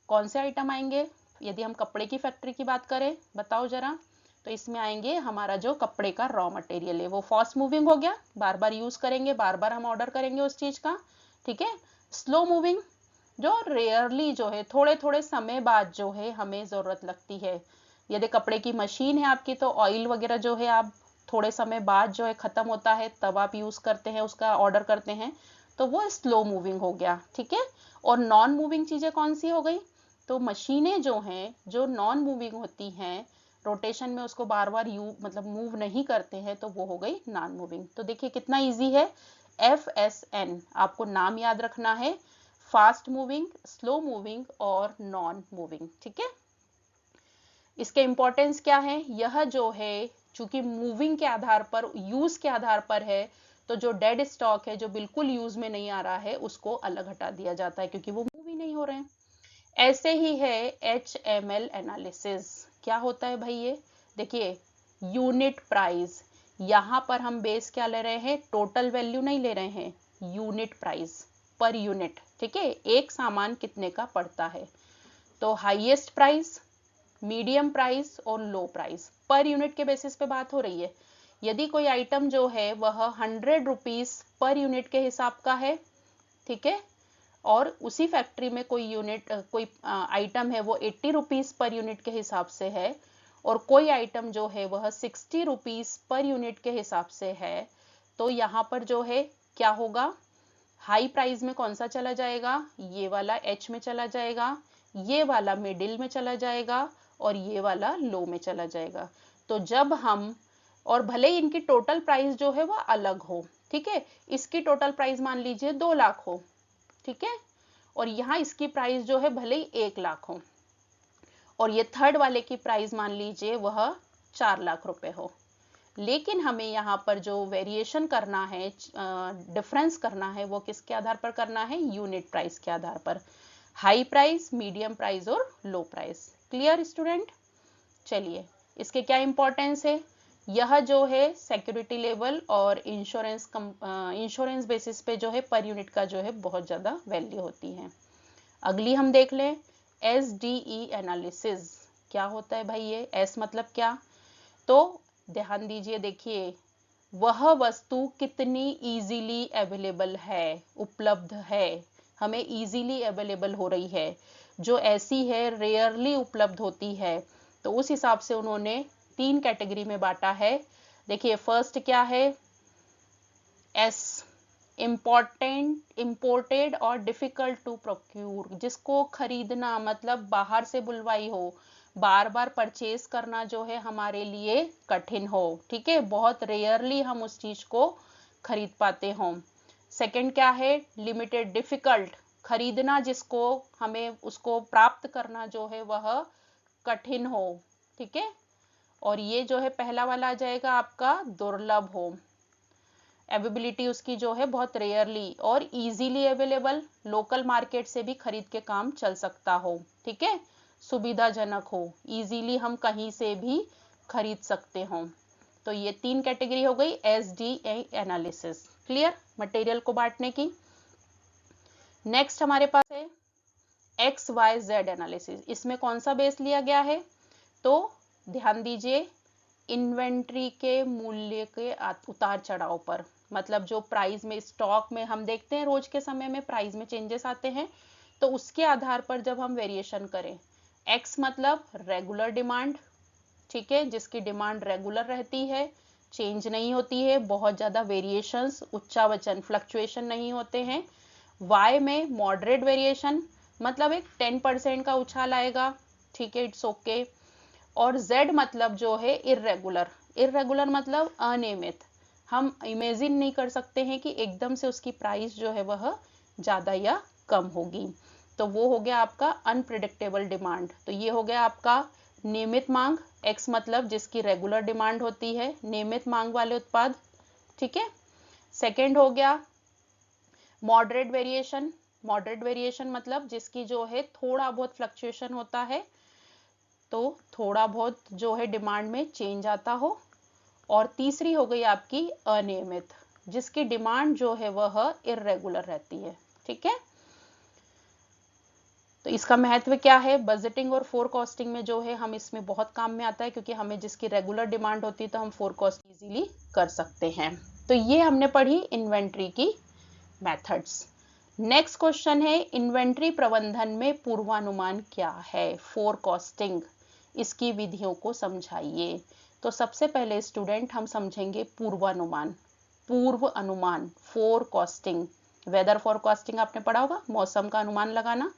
A: कौन से आइटम आएंगे? यदि हम कपड़े की फैक्ट्री की बात करें, बताओ जरा, तो इसमें आएंगे हमारा जो कपड़े का रॉ मटेरियल है वो फास्ट मूविंग हो गया, बार बार यूज करेंगे, बार बार हम ऑर्डर करेंगे उस चीज का। ठीक है, स्लो मूविंग जो रेयरली जो है थोड़े थोड़े समय बाद जो है हमें जरूरत लगती है। यदि कपड़े की मशीन है आपकी तो ऑयल वगैरह जो है आप थोड़े समय बाद जो है खत्म होता है तब आप यूज करते हैं, उसका ऑर्डर करते हैं, तो वो स्लो मूविंग हो गया। ठीक है, और नॉन मूविंग चीजें कौन सी हो गई? तो मशीनें जो हैं जो नॉन मूविंग होती हैं, रोटेशन में उसको बार बार मतलब मूव नहीं करते हैं, तो वो हो गई नॉन मूविंग। तो देखिए कितना इजी है। FSN आपको नाम याद रखना है, फास्ट मूविंग, स्लो मूविंग और नॉन मूविंग। ठीक है, इसके इंपॉर्टेंस क्या है? यह जो है चूंकि मूविंग के आधार पर, यूज के आधार पर है, तो जो डेड स्टॉक है जो बिल्कुल यूज में नहीं आ रहा है उसको अलग हटा दिया जाता है क्योंकि वो मूव ही नहीं हो रहे हैं। ऐसे ही है HML एनालिसिस। क्या होता है भाई ये? देखिए यूनिट प्राइस, यहां पर हम बेस क्या ले रहे हैं? टोटल वैल्यू नहीं ले रहे हैं, यूनिट प्राइस पर यूनिट। ठीक है, एक सामान कितने का पड़ता है। तो हाईएस्ट प्राइस, मीडियम प्राइस और लो प्राइस पर यूनिट के बेसिस पे बात हो रही है। यदि कोई आइटम जो है वह 100 रुपीज पर यूनिट के हिसाब का है, ठीक है, और उसी फैक्ट्री में कोई आइटम है वो 80 रुपीज पर यूनिट के हिसाब से है, और कोई आइटम जो है वह 60 रुपीज पर यूनिट के हिसाब से है, तो यहाँ पर जो है क्या होगा? हाई प्राइस में कौन सा चला जाएगा? ये वाला H में चला जाएगा, ये वाला मिडिल में चला जाएगा और ये वाला लो में चला जाएगा। तो जब हम, और भले ही इनकी टोटल प्राइस जो है वह अलग हो, ठीक है, इसकी टोटल प्राइस मान लीजिए 2 लाख हो, ठीक है, और यहाँ इसकी प्राइस जो है भले ही 1 लाख हो, और ये थर्ड वाले की प्राइस मान लीजिए वह 4 लाख रुपए हो, लेकिन हमें यहाँ पर जो वेरिएशन करना है, डिफरेंस करना है, वो किसके आधार पर करना है? यूनिट प्राइस के आधार पर। हाई प्राइस, मीडियम प्राइस और लो प्राइस। Clear student? चलिए, इसके क्या इंपॉर्टेंस है? यह जो है सिक्योरिटी लेवल और इंश्योरेंस बेसिस पे जो है पर यूनिट का जो है बहुत ज्यादा वैल्यू होती है। अगली हम देख लें SDE एनालिसिस। क्या होता है भाई ये? S मतलब क्या? तो ध्यान दीजिए, देखिए वह वस्तु कितनी इजीली अवेलेबल है, उपलब्ध है, हमें इजीली अवेलेबल हो रही है, जो ऐसी है रेयरली उपलब्ध होती है, तो उस हिसाब से उन्होंने 3 कैटेगरी में बांटा है। देखिए फर्स्ट क्या है? S, इम्पोर्टेड और डिफिकल्ट टू प्रोक्यूर, जिसको खरीदना मतलब बाहर से बुलवाई हो, बार बार परचेज करना जो है हमारे लिए कठिन हो, ठीक है, बहुत रेयरली हम उस चीज को खरीद पाते हो। सेकंड क्या है? लिमिटेड, डिफिकल्ट, खरीदना जिसको, हमें उसको प्राप्त करना जो है वह कठिन हो, ठीक है, और ये जो है पहला वाला आ जाएगा आपका दुर्लभ हो, अवेबिलिटी उसकी जो है बहुत रेयरली, और इजीली अवेलेबल, लोकल मार्केट से भी खरीद के काम चल सकता हो, ठीक है, सुविधाजनक हो, इजीली हम कहीं से भी खरीद सकते हो। तो ये 3 कैटेगरी हो गई SDE एनालिसिस। क्लियर मटेरियल को बांटने की। नेक्स्ट हमारे पास है XYZ एनालिसिस। इसमें कौन सा बेस लिया गया है? तो ध्यान दीजिए इन्वेंट्री के मूल्य के उतार चढ़ाव पर, मतलब जो प्राइस में स्टॉक में हम देखते हैं रोज के समय में प्राइस में चेंजेस आते हैं, तो उसके आधार पर जब हम वेरिएशन करें, एक्स मतलब रेगुलर डिमांड, ठीक है, जिसकी डिमांड रेगुलर रहती है, चेंज नहीं होती है, बहुत ज्यादा वेरिएशंस उच्चावचन फ्लक्चुएशन नहीं होते हैं। वाई में मॉडरेट वेरिएशन, मतलब एक 10% का उछाल आएगा, ठीक है, इट्स ओके। और z मतलब जो है इरेगुलर, इरेगुलर मतलब अनियमित, हम इमेजिन नहीं कर सकते हैं कि एकदम से उसकी प्राइस जो है वह ज्यादा या कम होगी, तो वो हो गया आपका अनप्रिडिक्टेबल डिमांड। तो ये हो गया आपका नियमित मांग, x मतलब जिसकी रेगुलर डिमांड होती है, नियमित मांग वाले उत्पाद, ठीक है। सेकेंड हो गया मॉडरेट वेरिएशन, मॉडरेट वेरिएशन मतलब जिसकी जो है थोड़ा बहुत फ्लक्चुएशन होता है, तो थोड़ा बहुत जो है डिमांड में चेंज आता हो। और तीसरी हो गई आपकी अनियमित, जिसकी डिमांड जो है वह इरेगुलर रहती है, ठीक है। तो इसका महत्व क्या है, बजटिंग और फोरकास्टिंग में जो है हम इसमें बहुत काम में आता है, क्योंकि हमें जिसकी रेगुलर डिमांड होती है तो हम फोरकास्ट इजीली कर सकते हैं। तो ये हमने पढ़ी इन्वेंट्री की मेथड्स। नेक्स्ट क्वेश्चन है इन्वेंट्री प्रबंधन में पूर्वानुमान क्या है, फोरकास्टिंग, इसकी विधियों को समझाइए। तो सबसे पहले स्टूडेंट हम समझेंगे पूर्वानुमान, पूर्व अनुमान, फोरकास्टिंग। वेदर फोरकास्टिंग आपने पढ़ा होगा, मौसम का अनुमान लगाना।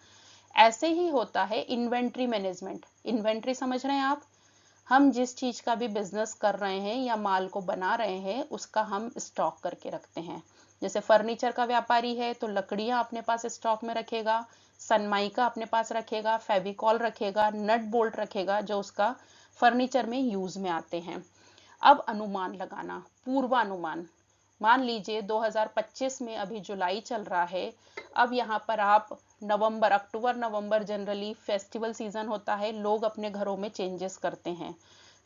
A: ऐसे ही होता है इन्वेंट्री मैनेजमेंट। इन्वेंट्री समझ रहे हैं आप, हम जिस चीज का भी बिजनेस कर रहे हैं या माल को बना रहे हैं उसका हम स्टॉक करके रखते हैं। जैसे फर्नीचर का व्यापारी है तो लकड़ियां अपने पास स्टॉक में रखेगा, सनमाइका अपने पास रखेगा, फेविकॉल रखेगा, नट बोल्ट रखेगा, जो उसका फर्नीचर में यूज में आते हैं। अब अनुमान लगाना, पूर्वानुमान। मान लीजिए 2025 में अभी जुलाई चल रहा है, अब यहाँ पर आप नवंबर, अक्टूबर नवंबर जनरली फेस्टिवल सीजन होता है, लोग अपने घरों में चेंजेस करते हैं।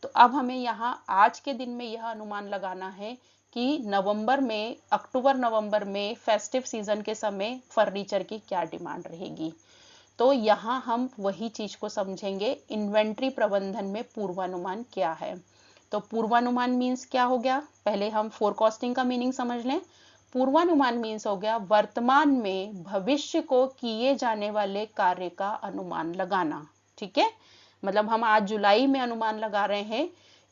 A: तो अब हमें यहाँ आज के दिन में यह अनुमान लगाना है कि नवंबर में, अक्टूबर नवंबर में फेस्टिव सीजन के समय फर्नीचर की क्या डिमांड रहेगी। तो यहाँ हम वही चीज को समझेंगे, इन्वेंट्री प्रबंधन में पूर्वानुमान क्या है। तो पूर्वानुमान मीन्स क्या हो गया, पहले हम फोरकास्टिंग का मीनिंग समझ लें। पूर्वानुमान मीन्स हो गया वर्तमान में भविष्य को किए जाने वाले कार्य का अनुमान लगाना, ठीक है। मतलब हम आज जुलाई में अनुमान लगा रहे हैं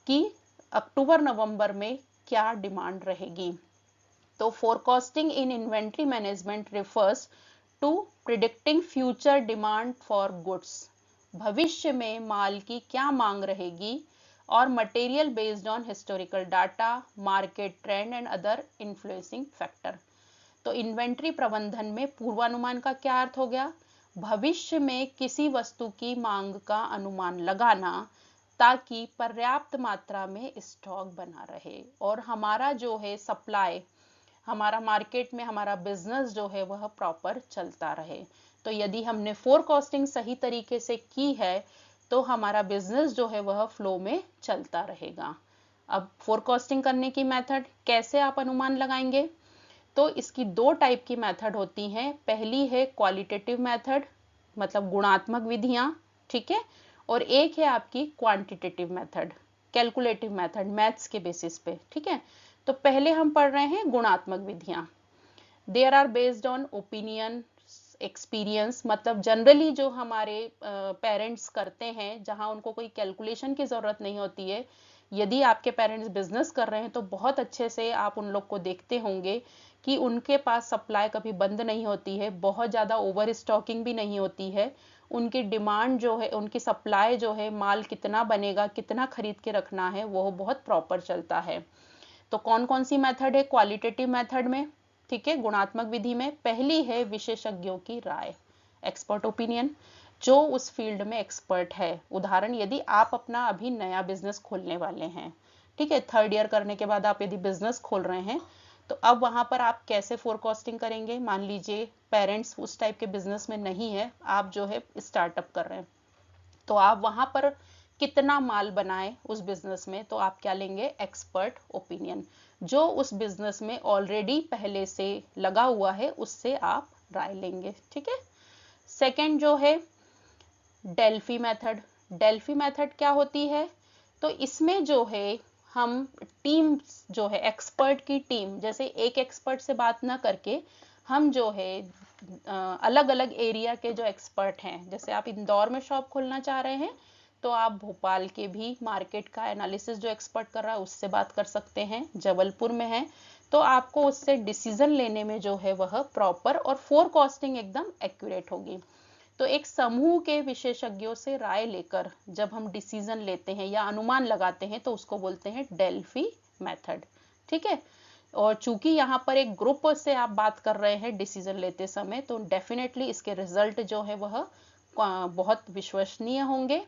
A: कि अक्टूबर नवंबर में क्या डिमांड रहेगी। तो forecasting in inventory management refers to predicting future demand for goods, भविष्य में माल की क्या मांग रहेगी, और material based on historical data, market trend and other influencing factor. तो इन्वेंट्री प्रबंधन में पूर्वानुमान का क्या अर्थ हो गया, भविष्य में किसी वस्तु की मांग का अनुमान लगाना ताकि पर्याप्त मात्रा में स्टॉक बना रहे और हमारा जो है सप्लाई, हमारा मार्केट में हमारा बिजनेस जो है वह प्रॉपर चलता रहे। तो यदि हमने फोरकास्टिंग सही तरीके से की है तो हमारा बिजनेस जो है वह फ्लो में चलता रहेगा। अब फोरकास्टिंग करने की मेथड कैसे आप अनुमान लगाएंगे, तो इसकी दो टाइप की मेथड होती हैं। पहली है क्वालिटेटिव मेथड, मतलब गुणात्मक विधियां, ठीक है, और एक है आपकी quantitative method, calculative method, maths के बेसिस पे, ठीक है। तो पहले हम पढ़ रहे हैं गुणात्मक विधियां। There are based on opinion, experience, मतलब जनरली जो हमारे पेरेंट्स करते हैं, जहां उनको कोई कैलकुलेशन की जरूरत नहीं होती है। यदि आपके पेरेंट्स बिजनेस कर रहे हैं तो बहुत अच्छे से आप उन लोग को देखते होंगे कि उनके पास सप्लाई कभी बंद नहीं होती है, बहुत ज्यादा ओवर स्टॉकिंग भी नहीं होती है। उनकी डिमांड जो है, उनकी सप्लाई जो है, माल कितना बनेगा, कितना खरीद के रखना है, वो बहुत प्रॉपर चलता है। तो कौन कौन सी मेथड है क्वालिटेटिव मेथड में, ठीक है, गुणात्मक विधि में। पहली है विशेषज्ञों की राय, एक्सपर्ट ओपिनियन, जो उस फील्ड में एक्सपर्ट है। उदाहरण, यदि आप अपना अभी नया बिजनेस खोलने वाले हैं, ठीक है, थर्ड ईयर करने के बाद आप यदि बिजनेस खोल रहे हैं, तो अब वहां पर आप कैसे फोरकास्टिंग करेंगे। मान लीजिए पेरेंट्स उस टाइप के बिजनेस में नहीं है, आप जो है स्टार्टअप कर रहे हैं, तो आप वहां पर कितना माल बनाए उस बिजनेस में, तो आप क्या लेंगे, एक्सपर्ट ओपिनियन, जो उस बिजनेस में ऑलरेडी पहले से लगा हुआ है उससे आप राय लेंगे, ठीक है। सेकंड जो है डेल्फी मेथड, डेल्फी मेथड क्या होती है? तो इसमें जो है हम टीम जो है एक्सपर्ट की टीम, जैसे एक एक्सपर्ट से बात ना करके हम जो है अलग अलग एरिया के जो एक्सपर्ट हैं, जैसे आप इंदौर में शॉप खोलना चाह रहे हैं तो आप भोपाल के भी मार्केट का एनालिसिस जो एक्सपर्ट कर रहा है उससे बात कर सकते हैं। जबलपुर में है तो आपको उससे डिसीजन लेने में जो है वह प्रॉपर और फोरकास्टिंग एकदम एक्यूरेट होगी। तो एक समूह के विशेषज्ञों से राय लेकर जब हम डिसीजन लेते हैं या अनुमान लगाते हैं तो उसको बोलते हैं डेल्फी मेथड। ठीक है। और चूंकि यहाँ पर एक ग्रुप से आप बात कर रहे हैं डिसीजन लेते समय, तो डेफिनेटली इसके रिजल्ट जो है वह बहुत विश्वसनीय होंगे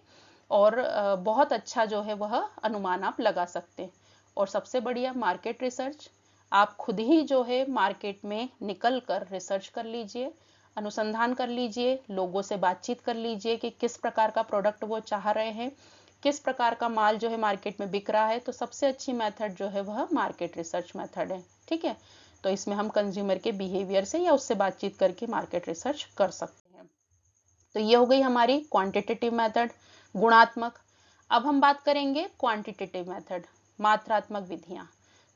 A: और बहुत अच्छा जो है वह अनुमान आप लगा सकते हैं। और सबसे बढ़िया मार्केट रिसर्च, आप खुद ही जो है मार्केट में निकल कर रिसर्च कर लीजिए, अनुसंधान कर लीजिए, लोगों से बातचीत कर लीजिए कि किस प्रकार का प्रोडक्ट वो चाह रहे हैं, किस प्रकार का माल जो है मार्केट में बिक रहा है। तो सबसे अच्छी मेथड जो है वह मार्केट रिसर्च मेथड है। ठीक है। तो इसमें हम कंज्यूमर के बिहेवियर से या उससे बातचीत करके मार्केट रिसर्च कर सकते हैं। तो ये हो गई हमारी क्वांटिटेटिव मेथड, गुणात्मक। अब हम बात करेंगे क्वांटिटेटिव मेथड, मात्रात्मक विधियां।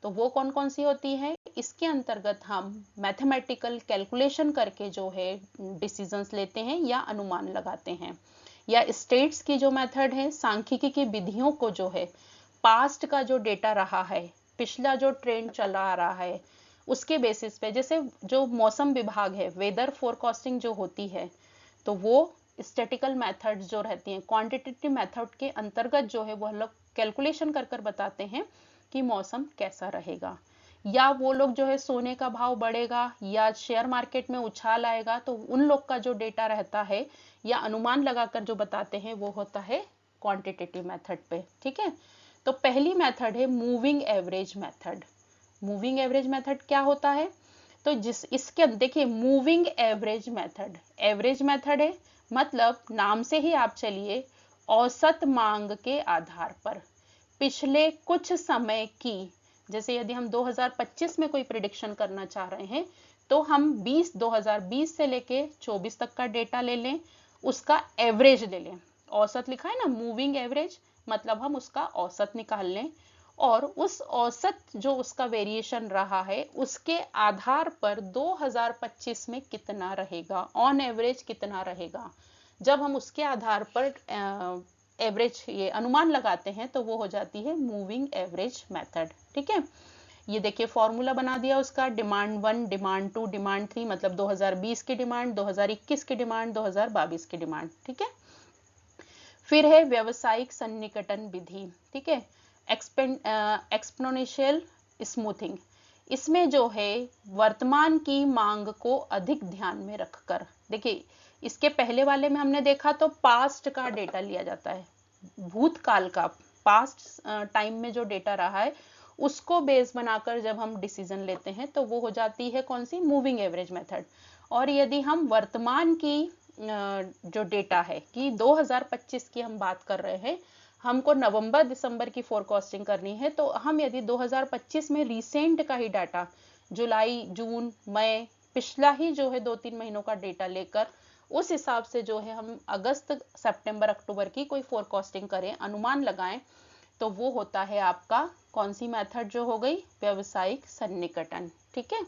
A: तो वो कौन कौन सी होती है? इसके अंतर्गत हम मैथमेटिकल कैलकुलेशन करके जो है डिसीजंस लेते हैं या अनुमान लगाते हैं। या स्टेट्स की जो मेथड है, सांख्यिकी की विधियों को जो है पास्ट का जो डेटा रहा है, पिछला जो ट्रेंड चला आ रहा है, उसके बेसिस पे, जैसे जो मौसम विभाग है, वेदर फोरकास्टिंग जो होती है, तो वो स्टैटिकल मेथड जो रहती हैं, क्वांटिटेटिव मेथड के अंतर्गत जो है वह लोग कैलकुलेशन कर कर बताते हैं कि मौसम कैसा रहेगा। या वो लोग जो है सोने का भाव बढ़ेगा या शेयर मार्केट में उछाल आएगा, तो उन लोग का जो डेटा रहता है या अनुमान लगाकर जो बताते हैं वो होता है क्वांटिटेटिव मेथड पे। ठीक है। तो पहली मेथड है moving average method. Moving average method क्या होता है? तो जिस इसके देखिए, moving average method, average method है, मतलब नाम से ही आप चलिए, औसत मांग के आधार पर पिछले कुछ समय की, जैसे यदि हम 2025 में कोई प्रिडिक्शन करना चाह रहे हैं तो हम 2020 से लेके 24 तक का डेटा ले लें, उसका एवरेज ले लें। औसत लिखा है ना, मूविंग एवरेज, मतलब हम उसका औसत निकाल लें और उस औसत जो उसका वेरिएशन रहा है उसके आधार पर 2025 में कितना रहेगा, ऑन एवरेज कितना रहेगा। जब हम उसके आधार पर एवरेज ये अनुमान लगाते हैं तो वो हो जाती है मूविंग एवरेज मेथड। ठीक है। ये देखिए फॉर्मूला बना दिया उसका, डिमांड 1, डिमांड 2, डिमांड 3, मतलब 2020 की डिमांड, 2021 की डिमांड, 2022 की डिमांड। ठीक है। फिर है व्यवसायिक सन्निकटन विधि। ठीक है। एक्सपोनेंशियल स्मूथिंग, इसमें जो है वर्तमान की मांग को अधिक ध्यान में रखकर, देखिए इसके पहले वाले में हमने देखा तो पास्ट का डेटा लिया जाता है, भूतकाल का, पास्ट टाइम में जो डेटा रहा है उसको बेस बनाकर जब हम डिसीजन लेते हैं तो वो हो जाती है कौन सी, मूविंग एवरेज मेथड। और यदि हम वर्तमान की जो डेटा है कि 2025 की हम बात कर रहे हैं, हमको नवंबर दिसंबर की फोरकास्टिंग करनी है, तो हम यदि 2025 में रिसेंट का ही डाटा, जुलाई, जून, मई, पिछला ही जो है 2-3 महीनों का डेटा लेकर उस हिसाब से जो है हम अगस्त, सितंबर, अक्टूबर की कोई फोरकास्टिंग करें, अनुमान लगाएं, तो वो होता है आपका कौन सी मेथड जो हो गई, व्यवसायिक सन्निकटन। ठीक है।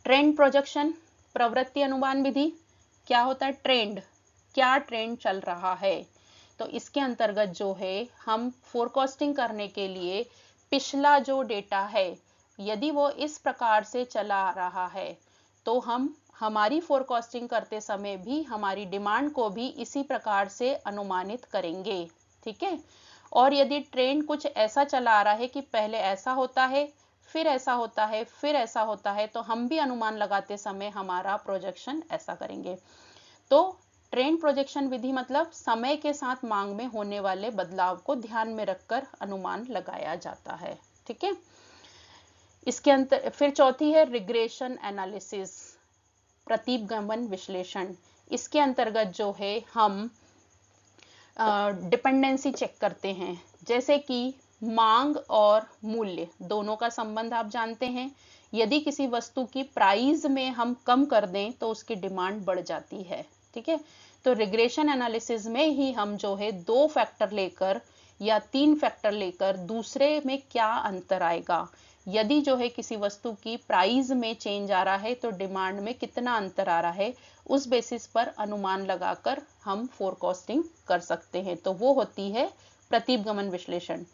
A: ट्रेंड प्रोजेक्शन, प्रवृत्ति अनुमान विधि, क्या होता है ट्रेंड, क्या ट्रेंड चल रहा है, तो इसके अंतर्गत जो है हम फोरकास्टिंग करने के लिए पिछला जो डेटा है यदि वो इस प्रकार से चला आ रहा है तो हम हमारी फोरकास्टिंग करते समय भी हमारी डिमांड को भी इसी प्रकार से अनुमानित करेंगे। ठीक है। और यदि ट्रेंड कुछ ऐसा चला आ रहा है कि पहले ऐसा होता है, फिर ऐसा होता है, फिर ऐसा होता है, तो हम भी अनुमान लगाते समय हमारा प्रोजेक्शन ऐसा करेंगे। तो ट्रेंड प्रोजेक्शन विधि मतलब समय के साथ मांग में होने वाले बदलाव को ध्यान में रखकर अनुमान लगाया जाता है। ठीक है। इसके अंतर फिर चौथी है रिग्रेशन एनालिसिस, प्रतिगमन विश्लेषण। इसके अंतर्गत जो है हम डिपेंडेंसी चेक करते हैं, जैसे कि मांग और मूल्य दोनों का संबंध आप जानते हैं। यदि किसी वस्तु की प्राइस में हम कम कर दें तो उसकी डिमांड बढ़ जाती है। ठीक है। तो रिग्रेशन एनालिसिस में ही हम जो है 2 फैक्टर लेकर या 3 फैक्टर लेकर दूसरे में क्या अंतर आएगा, यदि जो है किसी वस्तु की प्राइस में चेंज आ रहा है तो डिमांड में कितना अंतर आ रहा है, उस बेसिस पर अनुमान लगाकर हम फोरकास्टिंग कर सकते हैं। तो वो होती है प्रतीपगमन विश्लेषण।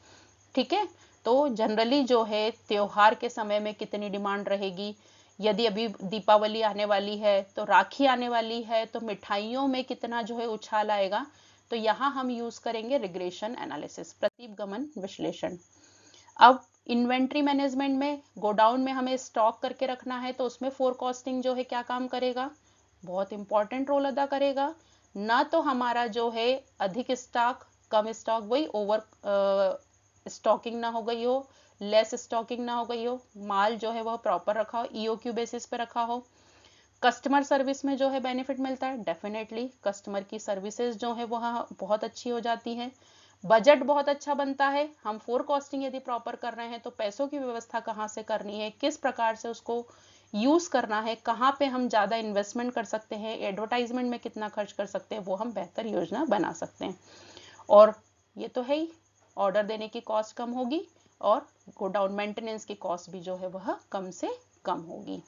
A: ठीक है। तो जनरली जो है त्योहार के समय में कितनी डिमांड रहेगी, यदि अभी दीपावली आने वाली है तो राखी आने वाली है तो मिठाइयों में कितना जो है उछाल आएगा, तो यहाँ हम यूज करेंगे रिग्रेशन एनालिसिस, प्रतीपगमन विश्लेषण। अब इन्वेंट्री मैनेजमेंट में, गोडाउन में हमें स्टॉक करके रखना है तो उसमें फोरकास्टिंग जो है क्या काम करेगा, बहुत इंपॉर्टेंट रोल अदा करेगा। ना तो हमारा जो है अधिक स्टॉक, कम स्टॉक, वही ओवर स्टॉकिंग ना हो गई हो, लेस स्टॉकिंग ना हो गई हो, माल जो है वह प्रॉपर रखा हो, ईओक्यू बेसिस पे रखा हो। कस्टमर सर्विस में जो है बेनिफिट मिलता है, डेफिनेटली कस्टमर की सर्विसेज जो है वह बहुत अच्छी हो जाती है। बजट बहुत अच्छा बनता है, हम फोरकास्टिंग यदि प्रॉपर कर रहे हैं तो पैसों की व्यवस्था कहाँ से करनी है, किस प्रकार से उसको यूज करना है, कहाँ पे हम ज्यादा इन्वेस्टमेंट कर सकते हैं, एडवर्टाइजमेंट में कितना खर्च कर सकते हैं, वो हम बेहतर योजना बना सकते हैं। और ये तो है ही, ऑर्डर देने की कॉस्ट कम होगी और गोडाउन मेंटेनेंस की कॉस्ट भी जो है वह कम से कम होगी।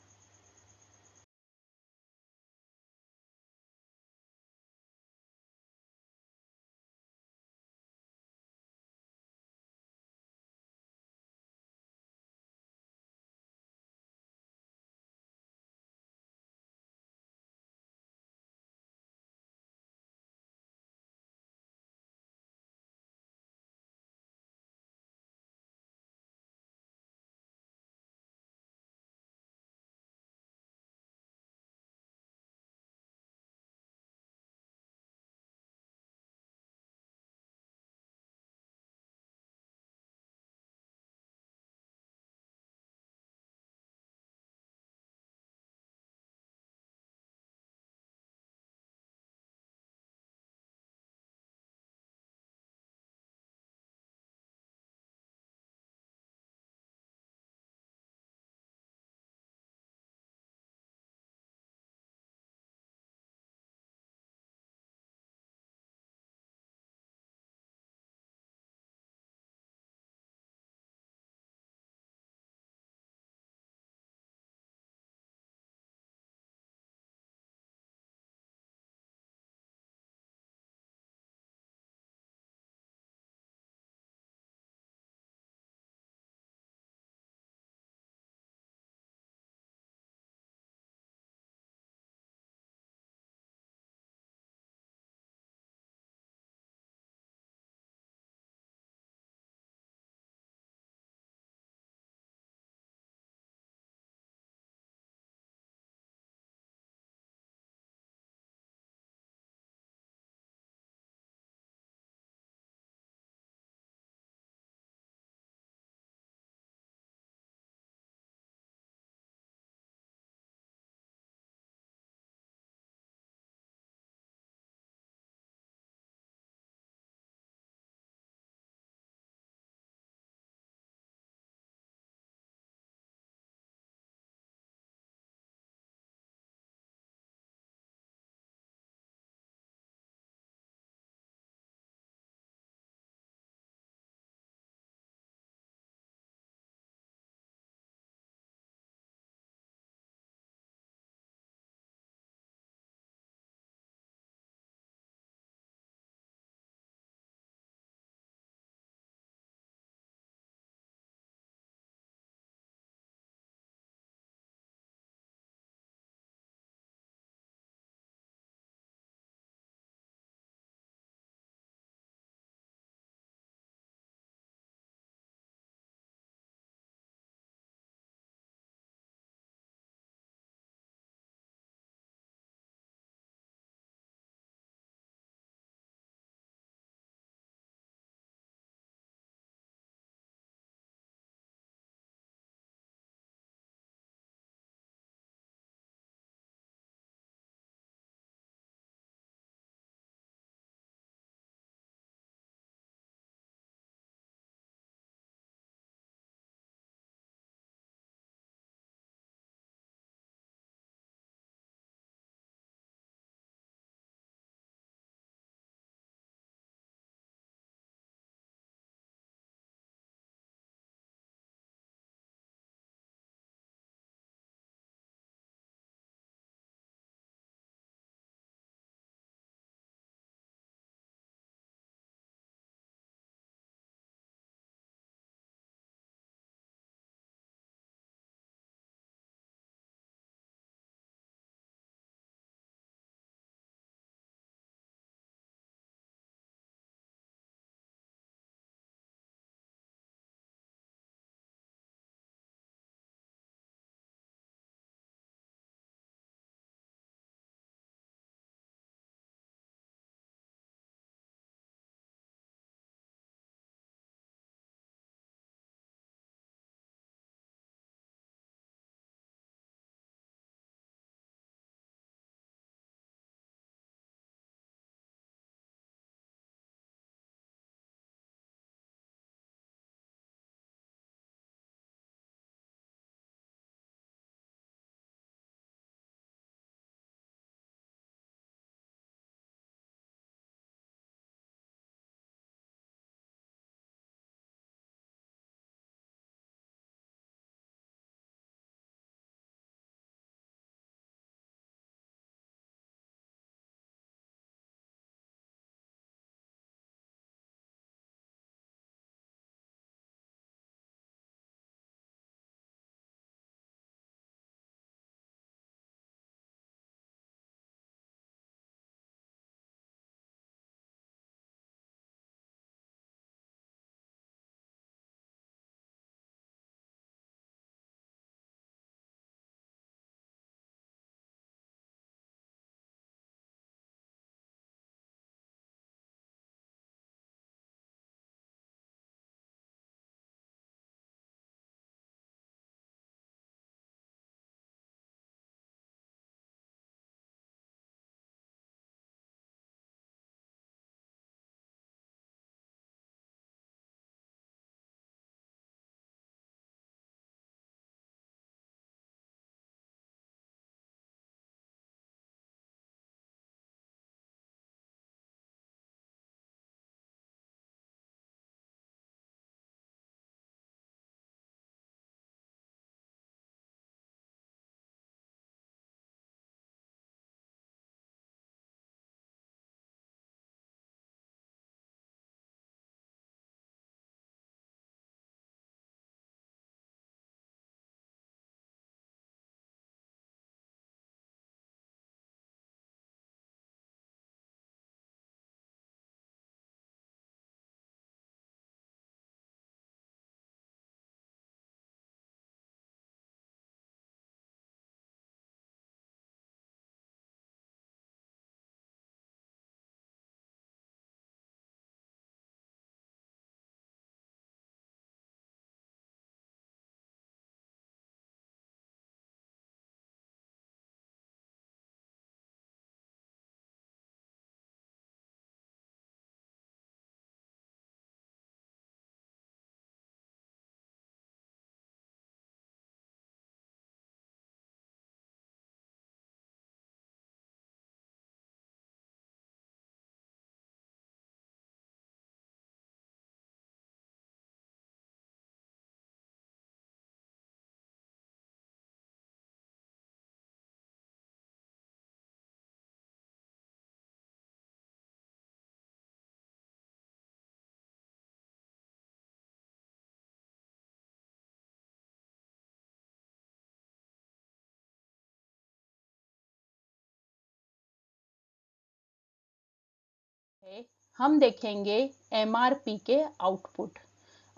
A: हम देखेंगे एमआरपी के आउटपुट।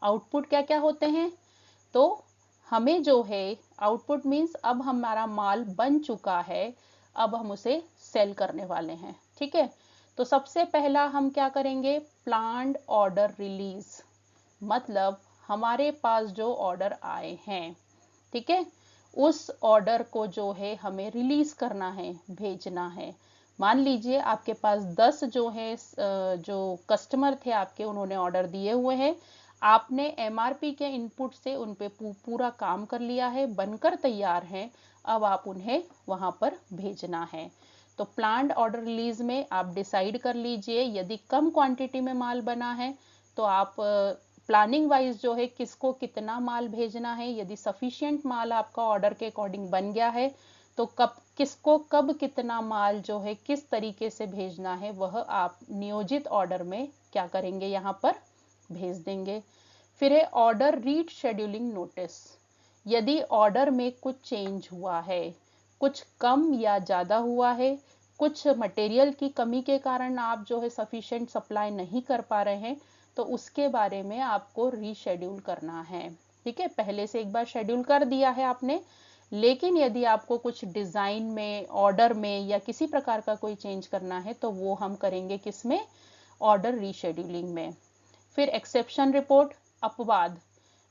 A: आउटपुट क्या क्या होते हैं? तो हमें जो है आउटपुट मीन्स अब हमारा माल बन चुका है, अब हम उसे सेल करने वाले हैं। ठीक है, तो सबसे पहला हम क्या करेंगे? प्लान्ड ऑर्डर रिलीज, मतलब हमारे पास जो ऑर्डर आए हैं, ठीक है, उस ऑर्डर को जो है हमें रिलीज करना है, भेजना है। मान लीजिए आपके पास 10 जो है जो कस्टमर थे आपके, उन्होंने ऑर्डर दिए हुए हैं, आपने एमआरपी के इनपुट से उन पे पूरा काम कर लिया है, बनकर तैयार हैं, अब आप उन्हें वहां पर भेजना है। तो प्लान्ड ऑर्डर रिलीज में आप डिसाइड कर लीजिए, यदि कम क्वांटिटी में माल बना है तो आप प्लानिंग वाइज जो है किसको कितना माल भेजना है। यदि सफिशिएंट माल आपका ऑर्डर के अकॉर्डिंग बन गया है तो कब किसको कब कितना माल जो है किस तरीके से भेजना है, वह आप नियोजित ऑर्डर में क्या करेंगे, यहाँ पर भेज देंगे। फिर है ऑर्डर रीड शेड्यूलिंग नोटिस। यदि ऑर्डर में कुछ चेंज हुआ है, कुछ कम या ज़्यादा हुआ है, कुछ मटेरियल की कमी के कारण आप जो है सफिशिएंट सप्लाई नहीं कर पा रहे हैं, तो उसके बारे में आपको रीशेड्यूल करना है। ठीक है, पहले से एक बार शेड्यूल कर दिया है आपने, लेकिन यदि आपको कुछ डिज़ाइन में, ऑर्डर में या किसी प्रकार का कोई चेंज करना है तो वो हम करेंगे किसमें? ऑर्डर रीशेड्यूलिंग में। फिर एक्सेप्शन रिपोर्ट, अपवाद।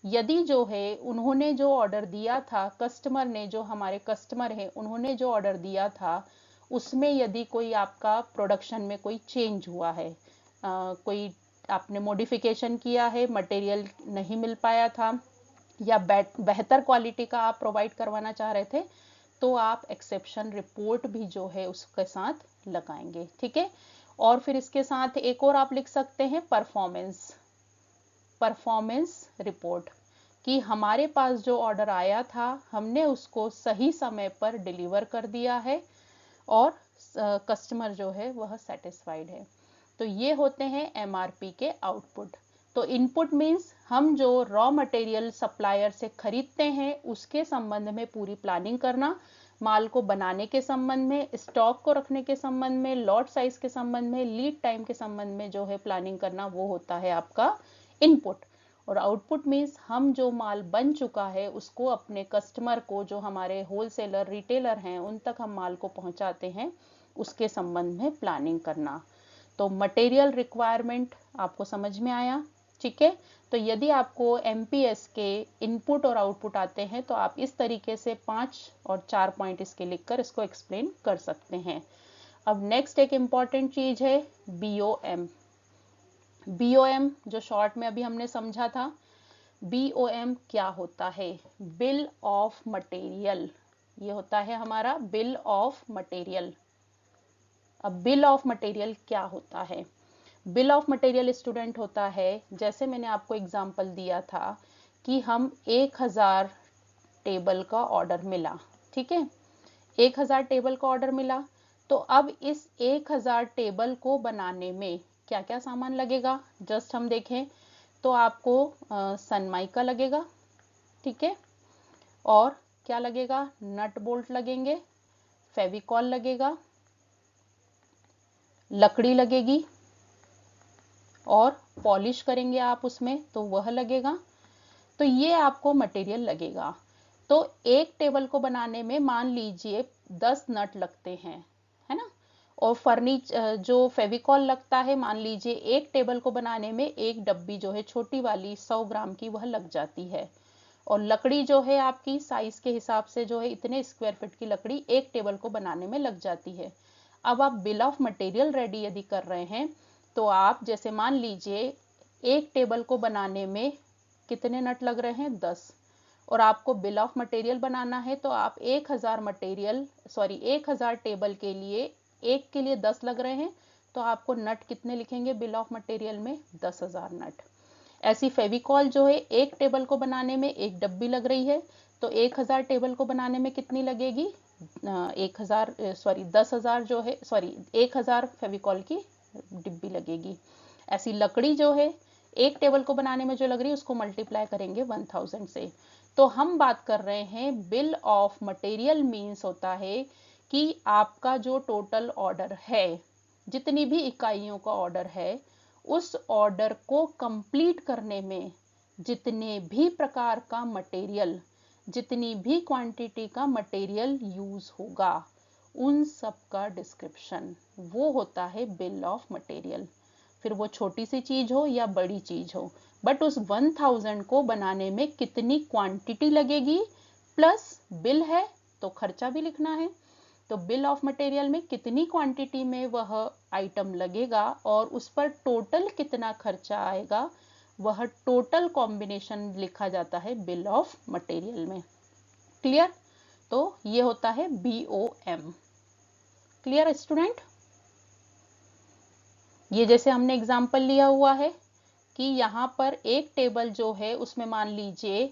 A: यदि जो है उन्होंने जो ऑर्डर दिया था, कस्टमर ने, जो हमारे कस्टमर है, उन्होंने जो ऑर्डर दिया था उसमें यदि कोई आपका प्रोडक्शन में कोई चेंज हुआ है, कोई आपने मॉडिफिकेशन किया है, मटेरियल नहीं मिल पाया था या बेहतर क्वालिटी का आप प्रोवाइड करवाना चाह रहे थे, तो आप एक्सेप्शन रिपोर्ट भी जो है उसके साथ लगाएंगे। ठीक है, और फिर इसके साथ एक और आप लिख सकते हैं परफॉर्मेंस रिपोर्ट, कि हमारे पास जो ऑर्डर आया था हमने उसको सही समय पर डिलीवर कर दिया है और कस्टमर जो है वह सेटिस्फाइड है। तो ये होते हैं एमआरपी के आउटपुट। तो इनपुट मीन्स हम जो रॉ मटेरियल सप्लायर से खरीदते हैं उसके संबंध में पूरी प्लानिंग करना, माल को बनाने के संबंध में, स्टॉक को रखने के संबंध में, लॉट साइज के संबंध में, लीड टाइम के संबंध में जो है प्लानिंग करना, वो होता है आपका इनपुट। और आउटपुट मीन्स हम जो माल बन चुका है उसको अपने कस्टमर को, जो हमारे होलसेलर रिटेलर हैं, उन तक हम माल को पहुंचाते हैं, उसके संबंध में प्लानिंग करना। तो मटेरियल रिक्वायरमेंट आपको समझ में आया? ठीक है, तो यदि आपको एमपीएस के इनपुट और आउटपुट आते हैं तो आप इस तरीके से 5 और 4 पॉइंट इसके लिखकर इसको एक्सप्लेन कर सकते हैं। अब नेक्स्ट एक इम्पॉर्टेंट चीज है बीओएम। बीओएम जो शॉर्ट में अभी हमने समझा था, बीओएम क्या होता है? Bill of material. ये होता है हमारा बिल ऑफ मटेरियल। अब बिल ऑफ मटेरियल क्या होता है? बिल ऑफ मटेरियल स्टूडेंट होता है, जैसे मैंने आपको एग्जांपल दिया था कि हम 1000 टेबल का ऑर्डर मिला, ठीक है, 1000 टेबल का ऑर्डर मिला, तो अब इस 1000 टेबल को बनाने में क्या क्या सामान लगेगा? जस्ट हम देखें तो आपको सनमाइका लगेगा, ठीक है, और क्या लगेगा? नट बोल्ट लगेंगे, फेविकॉल लगेगा, लकड़ी लगेगी, और पॉलिश करेंगे आप उसमें तो वह लगेगा। तो ये आपको मटेरियल लगेगा। तो एक टेबल को बनाने में मान लीजिए 10 नट लगते हैं, है ना, और जो फेविकॉल लगता है, मान लीजिए एक टेबल को बनाने में एक डब्बी जो है छोटी वाली 100 ग्राम की वह लग जाती है, और लकड़ी जो है आपकी साइज के हिसाब से जो है इतने स्क्वायर फीट की लकड़ी एक टेबल को बनाने में लग जाती है। अब आप बिल ऑफ मटेरियल रेडी यदि कर रहे हैं तो आप जैसे मान लीजिए एक टेबल को बनाने में कितने नट लग रहे हैं? 10, और आपको बिल ऑफ मटेरियल बनाना है तो आप 1000 टेबल के लिए एक के लिए 10 लग रहे हैं, तो आपको नट कितने लिखेंगे बिल ऑफ मटेरियल में? 10,000 नट। ऐसी फेविकॉल जो है एक टेबल को बनाने में एक डब्बी लग रही है, तो 1000 टेबल को बनाने में कितनी लगेगी? 10,000 जो है 1000 फेविकॉल की डिब्बी लगेगी। ऐसी लकड़ी जो है एक टेबल को बनाने में जो लग रही है उसको मल्टीप्लाई करेंगे 1000 से। तो हम बात कर रहे हैं बिल ऑफ मटेरियल मीन्स होता है कि आपका जो टोटल ऑर्डर है जितनी भी इकाइयों का ऑर्डर है, उस ऑर्डर को कंप्लीट करने में जितने भी प्रकार का मटेरियल, जितनी भी क्वांटिटी का मटेरियल यूज होगा, उन सब का डिस्क्रिप्शन, वो होता है बिल ऑफ मटेरियल। फिर वो छोटी सी चीज हो या बड़ी चीज हो, बट उस 1000 को बनाने में कितनी क्वांटिटी लगेगी, प्लस बिल है तो खर्चा भी लिखना है। तो बिल ऑफ मटेरियल में कितनी क्वांटिटी में वह आइटम लगेगा और उस पर टोटल कितना खर्चा आएगा, वह टोटल कॉम्बिनेशन लिखा जाता है बिल ऑफ मटेरियल में। क्लियर? तो ये होता है BOM। Clear student? ये जैसे हमने एग्जाम्पल लिया हुआ है कि यहाँ पर एक टेबल जो है उसमें मान लीजिए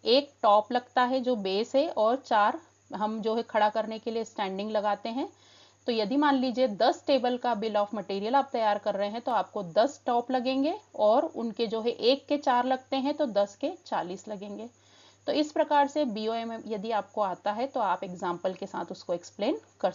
A: एक टॉप लगता है जो बेस है, और 4 हम जो है खड़ा करने के लिए स्टैंडिंग लगाते हैं। तो यदि मान लीजिए 10 टेबल का बिल ऑफ मटेरियल आप तैयार कर रहे हैं, तो आपको 10 टॉप लगेंगे, और उनके जो है 1 के 4 लगते हैं तो 10 के 40 लगेंगे। तो इस प्रकार से BOM यदि आपको आता है तो आप एग्जाम्पल के साथ उसको एक्सप्लेन कर